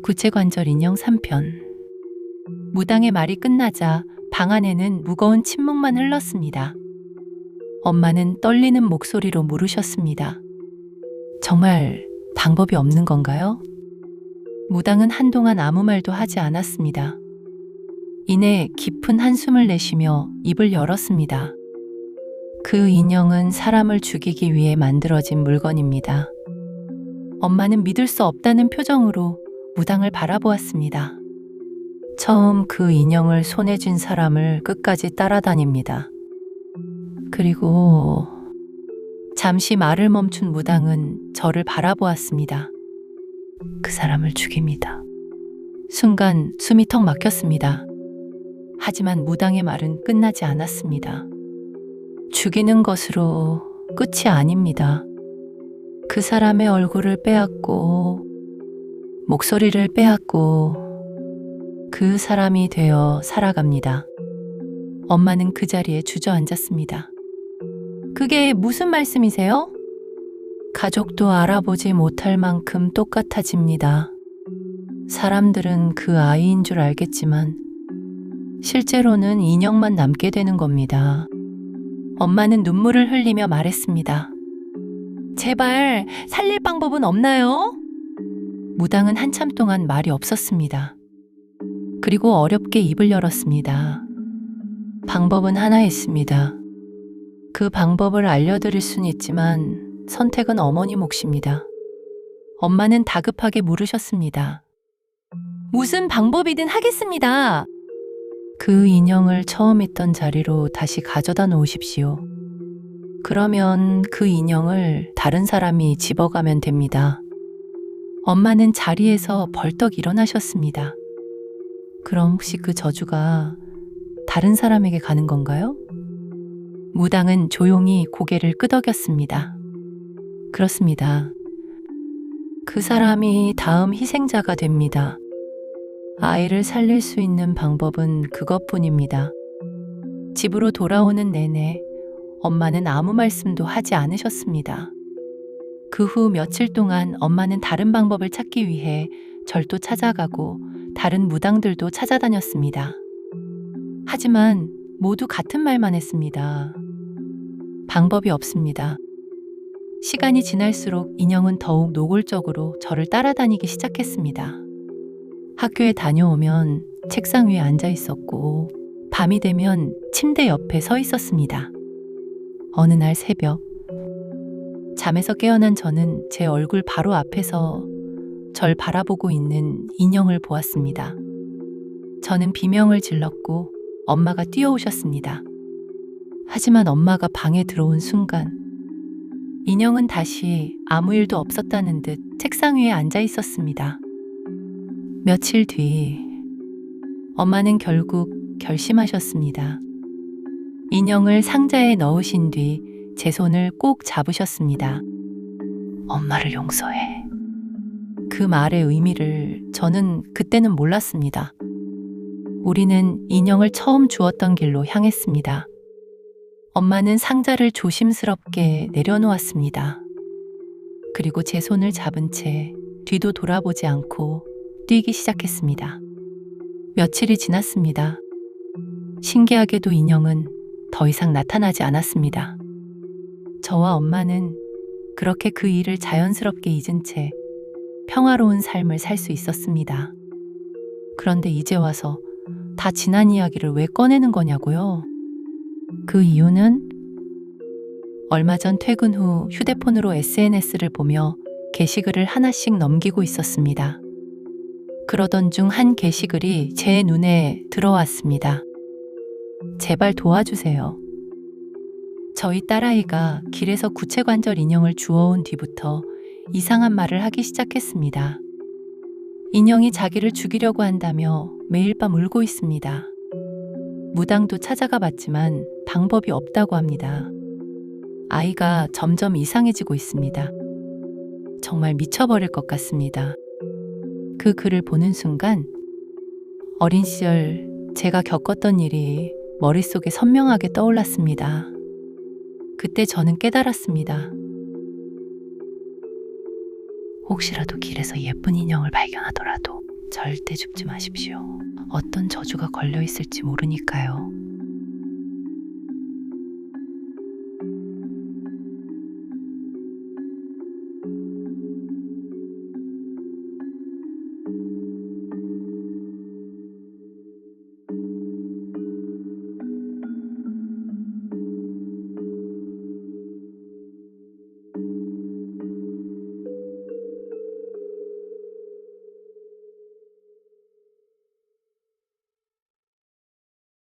구체관절 인형 3편. 무당의 말이 끝나자 방 안에는 무거운 침묵만 흘렀습니다. 엄마는 떨리는 목소리로 물으셨습니다. 정말 방법이 없는 건가요? 무당은 한동안 아무 말도 하지 않았습니다. 이내 깊은 한숨을 내쉬며 입을 열었습니다. 그 인형은 사람을 죽이기 위해 만들어진 물건입니다. 엄마는 믿을 수 없다는 표정으로 무당을 바라보았습니다. 처음 그 인형을 손에 쥔 사람을 끝까지 따라다닙니다. 그리고 잠시 말을 멈춘 무당은 저를 바라보았습니다. 그 사람을 죽입니다. 순간 숨이 턱 막혔습니다. 하지만 무당의 말은 끝나지 않았습니다. 죽이는 것으로 끝이 아닙니다. 그 사람의 얼굴을 빼앗고 목소리를 빼앗고 그 사람이 되어 살아갑니다. 엄마는 그 자리에 주저앉았습니다. 그게 무슨 말씀이세요? 가족도 알아보지 못할 만큼 똑같아집니다. 사람들은 그 아이인 줄 알겠지만 실제로는 인형만 남게 되는 겁니다. 엄마는 눈물을 흘리며 말했습니다. 제발 살릴 방법은 없나요? 무당은 한참 동안 말이 없었습니다. 그리고 어렵게 입을 열었습니다. 방법은 하나 있습니다. 그 방법을 알려드릴 순 있지만 선택은 어머니 몫입니다. 엄마는 다급하게 물으셨습니다. 무슨 방법이든 하겠습니다. 그 인형을 처음 있던 자리로 다시 가져다 놓으십시오. 그러면 그 인형을 다른 사람이 집어가면 됩니다. 엄마는 자리에서 벌떡 일어나셨습니다. 그럼 혹시 그 저주가 다른 사람에게 가는 건가요? 무당은 조용히 고개를 끄덕였습니다. 그렇습니다. 그 사람이 다음 희생자가 됩니다. 아이를 살릴 수 있는 방법은 그것뿐입니다. 집으로 돌아오는 내내 엄마는 아무 말씀도 하지 않으셨습니다. 그 후 며칠 동안 엄마는 다른 방법을 찾기 위해 절도 찾아가고 다른 무당들도 찾아다녔습니다. 하지만 모두 같은 말만 했습니다. 방법이 없습니다. 시간이 지날수록 인형은 더욱 노골적으로 저를 따라다니기 시작했습니다. 학교에 다녀오면 책상 위에 앉아 있었고 밤이 되면 침대 옆에 서 있었습니다. 어느 날 새벽, 잠에서 깨어난 저는 제 얼굴 바로 앞에서 절 바라보고 있는 인형을 보았습니다. 저는 비명을 질렀고 엄마가 뛰어오셨습니다. 하지만 엄마가 방에 들어온 순간 인형은 다시 아무 일도 없었다는 듯 책상 위에 앉아 있었습니다. 며칠 뒤 엄마는 결국 결심하셨습니다. 인형을 상자에 넣으신 뒤 제 손을 꼭 잡으셨습니다. 엄마를 용서해. 그 말의 의미를 저는 그때는 몰랐습니다. 우리는 인형을 처음 주었던 길로 향했습니다. 엄마는 상자를 조심스럽게 내려놓았습니다. 그리고 제 손을 잡은 채 뒤도 돌아보지 않고 뛰기 시작했습니다. 며칠이 지났습니다. 신기하게도 인형은 더 이상 나타나지 않았습니다. 저와 엄마는 그렇게 그 일을 자연스럽게 잊은 채 평화로운 삶을 살 수 있었습니다. 그런데 이제 와서 다 지난 이야기를 왜 꺼내는 거냐고요? 그 이유는 얼마 전 퇴근 후 휴대폰으로 SNS를 보며 게시글을 하나씩 넘기고 있었습니다. 그러던 중 한 게시글이 제 눈에 들어왔습니다. 제발 도와주세요. 저희 딸아이가 길에서 구체관절 인형을 주워온 뒤부터 이상한 말을 하기 시작했습니다. 인형이 자기를 죽이려고 한다며 매일 밤 울고 있습니다. 무당도 찾아가 봤지만 방법이 없다고 합니다. 아이가 점점 이상해지고 있습니다. 정말 미쳐버릴 것 같습니다. 그 글을 보는 순간 어린 시절 제가 겪었던 일이 머릿속에 선명하게 떠올랐습니다. 그때 저는 깨달았습니다. 혹시라도 길에서 예쁜 인형을 발견하더라도 절대 죽지 마십시오. 어떤 저주가 걸려 있을지 모르니까요.